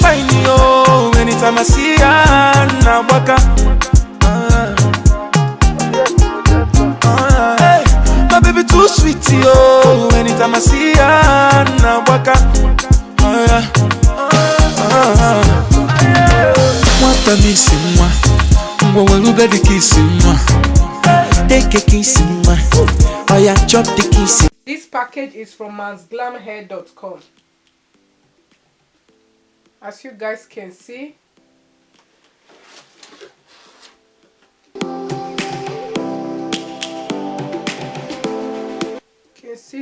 fine, yo. Anytime I see her, na waka. Hey, my baby too sweet, yo. Anytime I see her, na waka. What a missing one. When you get the kissing one. Take a kissing one. Oh yeah, chop the kissing. This package is from maxglamhair.com. As you guys can see,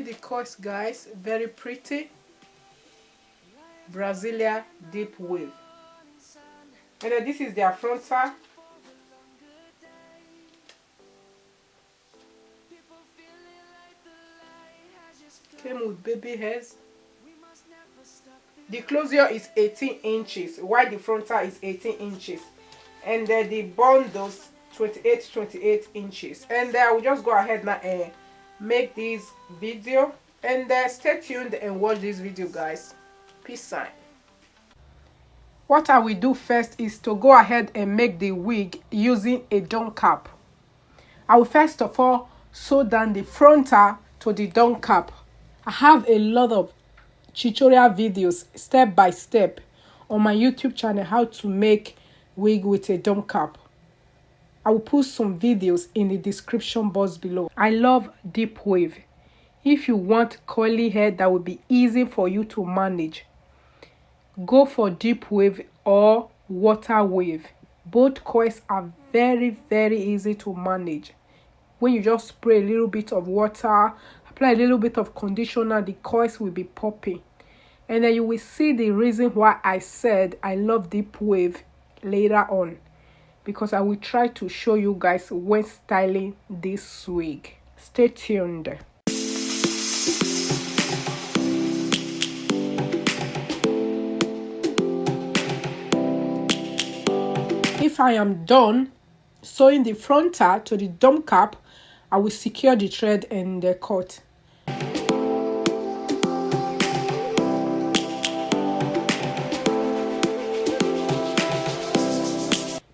the coils, guys. Very pretty Brazilian deep wave. And then this is their frontal. Came with baby hairs. The closure is 18 inches, while the frontal is 18 inches, and the bundles 28 inches. And I will just go ahead now and make this video, and stay tuned and watch this video, guys. Peace sign. What I will do first is to go ahead and make the wig using a dome cap. I will first of all sew down the frontal to the dome cap. I have a lot of tutorial videos step by step on my YouTube channel how to make wig with a dome cap. I will put some videos in the description box below. I love deep wave. If you want curly hair that will be easy for you to manage, go for deep wave or water wave. Both coils are very easy to manage. When you just spray a little bit of water, apply a little bit of conditioner, the coils will be popping. And then you will see the reason why I said I love deep wave later on, because I will try to show you guys when styling this wig. Stay tuned. If I am done sewing the frontal to the dome cap, I will secure the thread and the cut.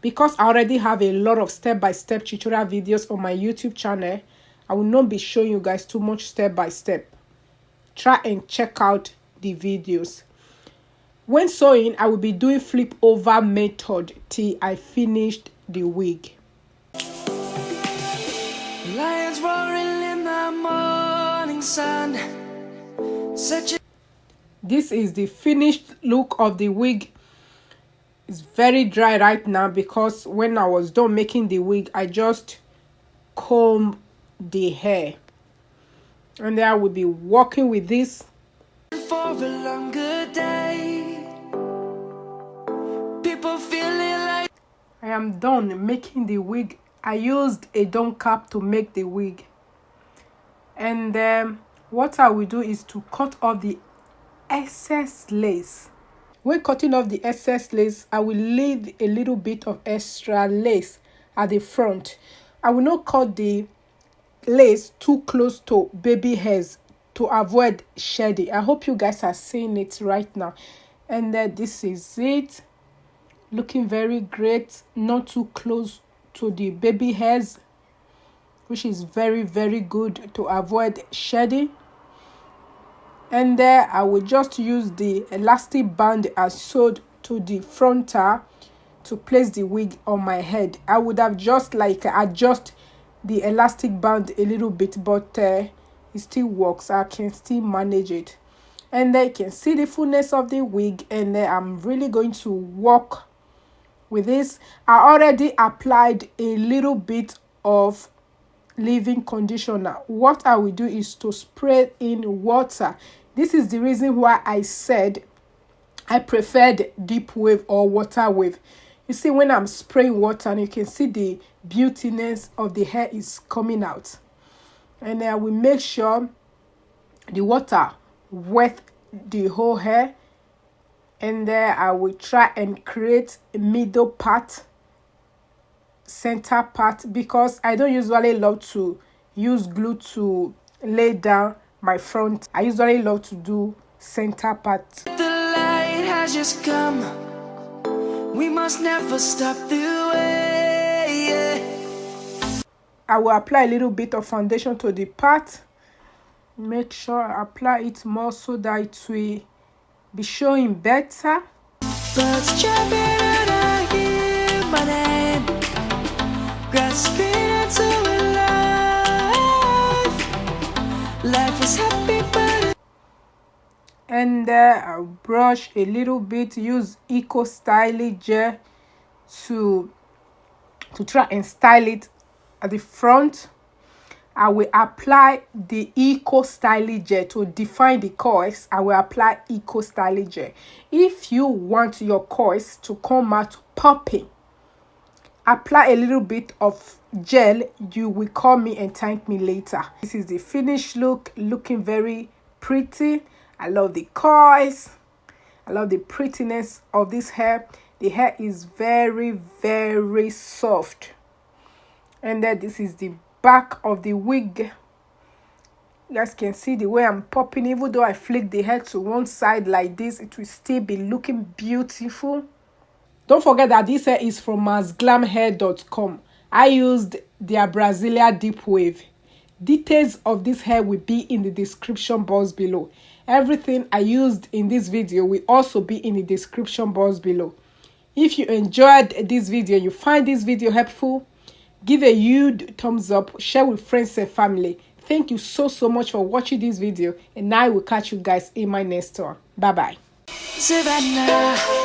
Because I already have a lot of step-by-step tutorial videos on my YouTube channel, I will not be showing you guys too much step-by-step. Try and check out the videos. When sewing, I will be doing flip over method till I finished the wig. Lions roaring in the morning sun. This is the finished look of the wig. It's very dry right now because when I was done making the wig, I just combed the hair. And then I will be working with this. For a longer day. People feeling like I am done making the wig. I used a dome cap to make the wig. And what I will do is to cut off the excess lace. When cutting off the excess lace, I will leave a little bit of extra lace at the front. I will not cut the lace too close to baby hairs to avoid shedding. I hope you guys are seeing it right now. And this is it. Looking very great. Not too close to the baby hairs, which is very good to avoid shedding. And there I will just use the elastic band I sewed to the frontal to place the wig on my head. I would have just like adjust the elastic band a little bit, but it still works. I can still manage it. And then you can see the fullness of the wig, and then I'm really going to work with this. I already applied a little bit of leave-in conditioner. What I will do is to spray in water. This is the reason why I said I preferred deep wave or water wave. You see, when I'm spraying water, and you can see the beautiness of the hair is coming out. And I will make sure the water wet the whole hair. And then I will try and create a middle part, center part, because I don't usually love to use glue to lay down my front. I usually love to do center part. the light it has just come. We must never stop the way. I will apply a little bit of foundation to the part. Make sure I apply it more so that it will be showing better. Birds chirping and I hear my name, grasping into life. Life is happy but... And I'll brush a little bit, use Eco Styling gel to try and style it at the front. I will apply the Eco Styling gel to define the coils. I will apply Eco Styling gel. If you want your coils to come out popping, apply a little bit of gel. You will call me and thank me later. This is the finished look, looking very pretty. I love the coils. I love the prettiness of this hair. The hair is very, very soft. And then this is the back of the wig. You guys can see the way I'm popping. Even though I flick the hair to one side like this, it will still be looking beautiful. Don't forget that this hair is from maxglamhair.com. I used their Brazilian deep wave. Details of this hair will be in the description box below. Everything I used in this video will also be in the description box below. If you enjoyed this video, you find this video helpful, give a huge thumbs up, share with friends and family. Thank you so much for watching this video, and I will catch you guys in my next one. Bye bye. Savannah.